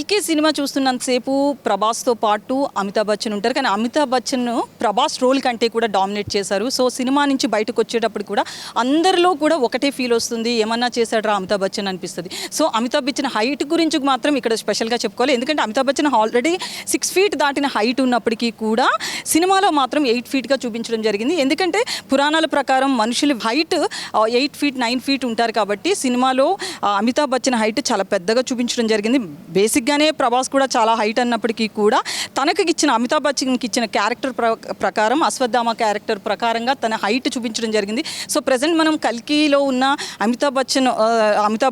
కల్కి సినిమా చూస్తున్నంతసేపు ప్రభాస్తో పాటు అమితాబ్ బచ్చన్ ఉంటారు. కానీ అమితాబ్ బచ్చన్ ప్రభాస్ రోల్ కంటే కూడా డామినేట్ చేశారు. సో సినిమా నుంచి బయటకు వచ్చేటప్పుడు కూడా అందరిలో కూడా ఒకటే ఫీల్ వస్తుంది, ఏమన్నా చేశాడ్రా అమితాబ్ బచ్చన్ అనిపిస్తుంది. సో అమితాబ్ బచ్చన్ హైట్ గురించి మాత్రం ఇక్కడ స్పెషల్గా చెప్పుకోవాలి. ఎందుకంటే అమితాబ్ బచ్చన్ ఆల్రెడీ 6 feet దాటిన హైట్ ఉన్నప్పటికీ కూడా సినిమాలో మాత్రం 8 feet చూపించడం జరిగింది. ఎందుకంటే పురాణాల ప్రకారం మనుషులు హైట్ 8 feet 9 feet ఉంటారు కాబట్టి సినిమాలో అమితాబ్ బచ్చన్ హైట్ చాలా పెద్దగా చూపించడం జరిగింది. బేసిక్గానే ప్రభాస్ కూడా చాలా హైట్ అన్నప్పటికీ కూడా తనకి ఇచ్చిన అమితాబ్ బచ్చన్కి ఇచ్చిన క్యారెక్టర్ ప్రకారం అశ్వత్థామ క్యారెక్టర్ ప్రకారంగా తన హైట్ చూపించడం జరిగింది. సో ప్రజెంట్ మనం కల్కిలో ఉన్న అమితాబ్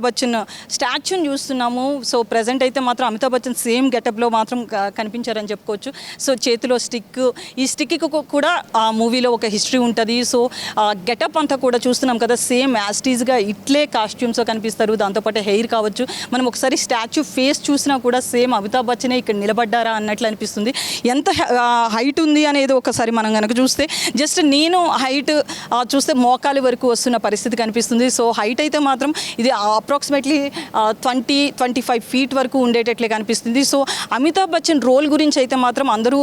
బచ్చన్ స్టాచ్యూని చూస్తున్నాము. సో ప్రజెంట్ అయితే మాత్రం అమితాబ్ బచ్చన్ సేమ్ గెటప్లో మాత్రం కనిపించారని చెప్పుకోవచ్చు. సో చేతిలో స్టిక్, ఈ స్టిక్కి కూడా ఆ మూవీలో ఒక హిస్టరీ ఉంటుంది. సో గెటప్ అంతా కూడా చూస్తున్నాం కదా, సేమ్ యాస్టీజ్గా ఇట్లే కాస్ట్యూమ్స్ కనిపిస్తారు. దాంతోపాటు హెయిర్ కావచ్చు, మనం ఒకసారి స్టాచ్యూ ఫేస్ చూసినా కూడా సేమ్ అమితాబ్ బచ్చనే ఇక్కడ నిలబడ్డారా అన్నట్లు అనిపిస్తుంది. ఎంత హైట్ ఉంది అనేది ఒకసారి మనం కనుక చూస్తే జస్ట్ నేను హైట్ చూస్తే మోకాలి వరకు వస్తున్న పరిస్థితి కనిపిస్తుంది. సో హైట్ అయితే మాత్రం ఇది అప్రాక్సిమేట్లీ 20-25 feet వరకు ఉండేటట్లే కనిపిస్తుంది. సో అమితాబ్ బచ్చన్ రోల్ గురించి అయితే మాత్రం అందరూ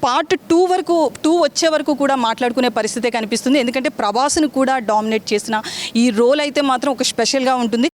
పార్ట్ 2 వచ్చే వరకు కూడా మాట్లాడుకునే పరిస్థితే కనిపిస్తుంది. ఎందుకంటే ప్రభాస్ను కూడా డామినేట్ చేసిన ఈ రోల్ అయితే మాత్రం ఒక స్పెషల్గా ఉంటుంది.